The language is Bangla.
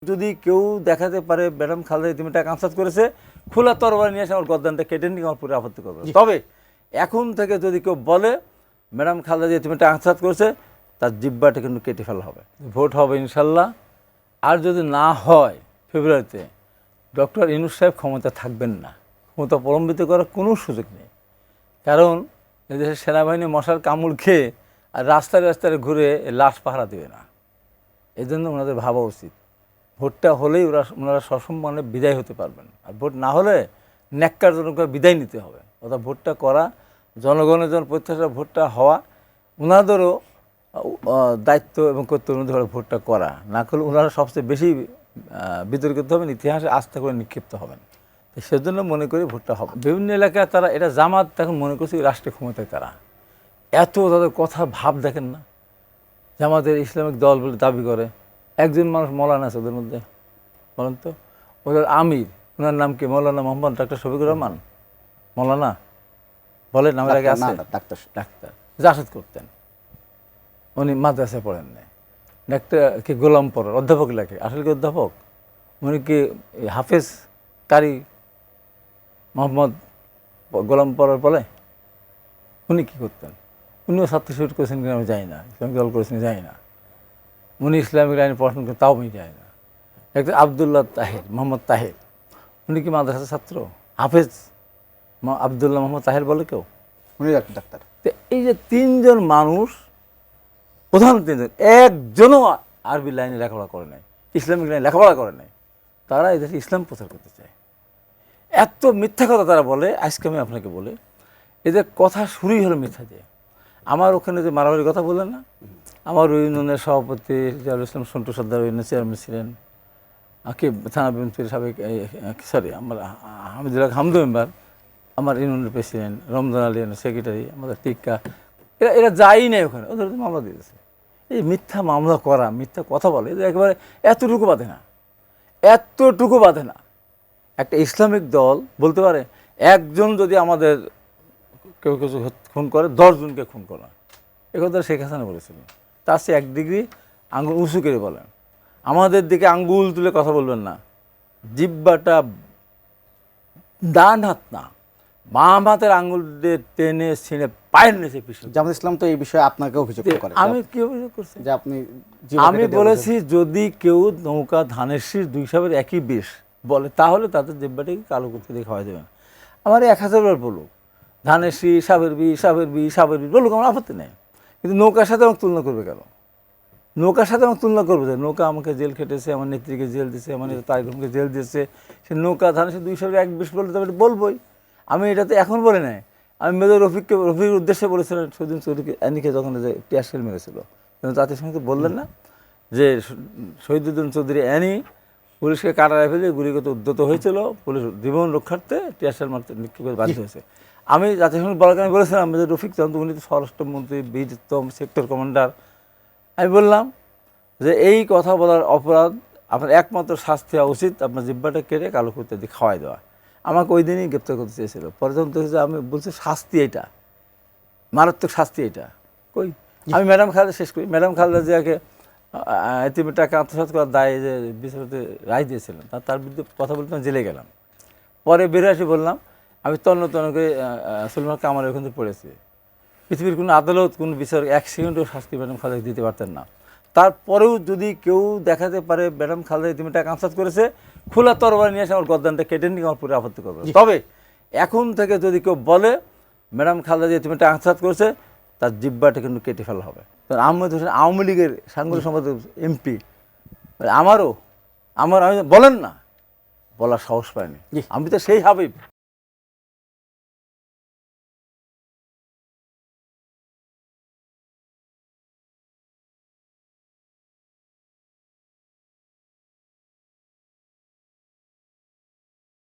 যদি কেউ দেখাতে পারে ম্যাডাম খালেদা তুমি টাকা আত্মসাৎ করেছে, খোলা তরবারি নিয়ে এসে আমার গর্দানটা কেটে নিয়ে আমার পুরো আপত্তি করবে। তবে এখন থেকে যদি কেউ বলে ম্যাডাম খালেদা তুমি টাকা আত্মসাৎ করেছে, তার জিব্বাটা কিন্তু কেটে ফেলা হবে। ভোট হবে ইনশাল্লাহ। আর যদি না হয় ফেব্রুয়ারিতে, ডক্টর ইউনূস সাহেব ক্ষমতা থাকবেন না, ক্ষমতা অবলম্বিত করার কোনো সুযোগ নেই। কারণ এদেশের সেনাবাহিনী মশার কামড় খেয়ে আর রাস্তায় রাস্তায় ঘুরে লাশ পাহারা দেবে না। এই জন্য ওনাদের ভাবা উচিত ভোটটা হলেই ওনারা সসম্মানে বিদায় হতে পারবেন, আর ভোট না হলে ন্যাক্কারজনকভাবে বিদায় নিতে হবে। অর্থাৎ ভোটটা করা, জনগণের জন্য প্রত্যাশা ভোটটা হওয়া, ওনাদেরও দায়িত্ব এবং কর্তব্য ভোটটা করা। না করলে ওনারা সবচেয়ে বেশি বিতর্কিত হবেন, ইতিহাসে আস্থা করে নিক্ষিপ্ত হবেন। তো সেজন্য মনে করি ভোটটা হবে। বিভিন্ন এলাকায় তারা এটা জামাত এখন মনে করছে রাষ্ট্রীয় ক্ষমতায় তারা এত তাদের কথা ভাব দেখেন না। জামাতের ইসলামিক দল বলে দাবি করে, একজন মানুষ মৌলানা আছে ওদের মধ্যে, বলেন তো ওদের আমির, ওনার নাম কি? মৌলানা মোহাম্মদ ডাক্তার শফিকুর রহমান মৌলানা বলেন, নামের আগে আছে ডাক্তার জাসদ করতেন, উনি মাদ্রাসায় পড়েন নাই। ডাক্তার কি গোলাম পড়ার অধ্যাপক লেখে, আসলে কি অধ্যাপক? উনি কি হাফেজ কারি মোহাম্মদ গোলাম পড়ার বলে? উনি কী করতেন? উনিও ছাত্র শিবির করেছেন কিনা আমি জানি না, ইসলামিক দল করেছেন জানি না, উনি ইসলামিক লাইনে পড়াশোনা করেন তাও আমি জানি না। ডাক্তার আবদুল্লাহ তাহের, মোহাম্মদ তাহের, উনি কি মাদ্রাসার ছাত্র? হাফেজ আবদুল্লাহ মোহাম্মদ তাহের বলে কেউ? উনি ডাক্তার। তো এই যে তিনজন মানুষ, প্রধান তিনজন, একজনও আরবি লাইনে লেখাপড়া করে নাই, ইসলামিক লাইনে লেখাপড়া করে নাই, তারা এই দেশে ইসলাম প্রচার করতে চায়। এত মিথ্যা কথা তারা বলে। আজকে আমি আপনাকে বলে, এদের কথা শুরুই হলো মিথ্যা দিয়ে। আমার ওখানে যে মারামারির কথা বললেন না, আমার ইউনিয়নের সভাপতি জাহুল ইসলাম সন্টু সর্দার ইউনিয়নের চেয়ারম্যান ছিলেন, কি থানা বিএনপির সাবেক আমার হামিদুল্লাহ হামদু মেম্বার, আমার ইউনিয়নের প্রেসিডেন্ট রমজান আলী সেক্রেটারি, আমাদের টিক্কা, এরা যাই নাই ওখানে, ওদের মামলা দিয়েছে। এই মিথ্যা মামলা করা, মিথ্যা কথা বলে, এদের একেবারে এতটুকু বাধে না, এতটুকু বাধে না। একটা ইসলামিক দল বলতে পারে একজন যদি আমাদের কেউ কিছু খুন করে 10 জনকে খুন করা, এ কথা শেখ হাসিনা বলেছিলেন। তার সে 1 ডিগ্রি আঙুল উঁচু করে বলেন, আমাদের দিকে আঙ্গুল তুলে কথা বলবেন না, জিব্বাটা ডান হাত না বাম হাতের আঙ্গুল দিয়ে টেনে ছিঁড়ে পায়ের নিচে পিছনে। জামাত ইসলাম তো এই বিষয়ে আপনাকে অভিযোগ করে। আমি কি অভিযোগ করছি? যে আপনি আমি বলেছি যদি কেউ নৌকা ধানের শীষ 2 সাবের একই বিষ বলে, তাহলে তাদের জিব্বাটাকে কালো করতে দিয়ে খাওয়াই দেবেন। আমার 1000 বার বলুক ধানের শীষ, সাবের বিষ, সাবের বিষ, সাবের বিষ বলুক, আমার আপত্তি নেই। কিন্তু নৌকার সাথে আমাকে তুলনা করবে কেন? নৌকার সাথে আমাকে তুলনা করবে যে নৌকা আমাকে জেল খেটেছে, আমার নেত্রীকে জেল দিয়েছে, আমার তারেক রহমানকে জেল দিয়েছে, সে নৌকা ধানের শীষ 2 সাবের এক বিষ বললে তবে বলবোই। আমি এটাতে এখন বলে নাই, আমি মেজর রফির উদ্দেশ্যে বলেছিলাম সেদিন চৌধুরীকে অ্যানিকে যখন যে টিয়ারশেল মেরেছিল, কিন্তু জাতিসংঘে বললেন না যে শহীদুদ্দিন চৌধুরী অ্যানি পুলিশকে কাটায় ফেলে গুলিগত উদ্যত হয়েছিল, পুলিশ জীবন রক্ষার্থে টিয়ারশেল মারতে নিক্ষেপ করে বাধ্য হয়েছে। আমি জাতিসংঘ বলার কারণে বলেছিলাম মেজর রফিক তখন উনি তো স্বরাষ্ট্রমন্ত্রী, বীরতম সেক্টর কমান্ডার, আমি বললাম যে এই কথা বলার অপরাধ আপনার একমাত্র শাস্তি হওয়া উচিত, আপনার জিব্বাটা কেটে কালো করতে দিয়ে খাওয়াই দেওয়া। আমাকে ওই দিনই গ্রেপ্তার করতে চেয়েছিল। পরে যখন দেখেছি আমি বলছি শাস্তি এটা, মারাত্মক শাস্তি এটা, কই আমি ম্যাডাম খালেদা শেষ করি। ম্যাডাম খালেদা জিয়াকে এতিমের টাকা আত্মসাৎ করার দায়ে যে বিচারপতি রায় দিয়েছিলেন, তার বিরুদ্ধে কথা বলতে আমি জেলে গেলাম। পরে বেরিয়ে আসি বললাম আমি তন্ন করে সুলমান কামার ওখান থেকে পড়েছি। পৃথিবীর কোনো আদালত, কোনো বিচারক 1 সেকেন্ডও শাস্তি ম্যাডাম খালেদা দিতে পারতেন না। তারপরেও যদি কেউ দেখাতে পারে ম্যাডাম খালেদা তুমি টাকা আত্মসাৎ করেছে, খোলা তরবারি নিয়ে এসে আমার গর্দানটা কেটে নিয়ে আমার পুরো আপত্তি করবে। তবে এখন থেকে যদি কেউ বলে ম্যাডাম খালেদা তুমি টাকা আত্মসাৎ করেছে, তার জিব্বাটা কিন্তু কেটে ফেলা হবে। আহমেদ হোসেন আওয়ামী লীগের সাংগঠনিক সম্পাদক এমপি, আমি বলেন না, বলার সাহস পাইনি। আমি তো সেই হাবিব।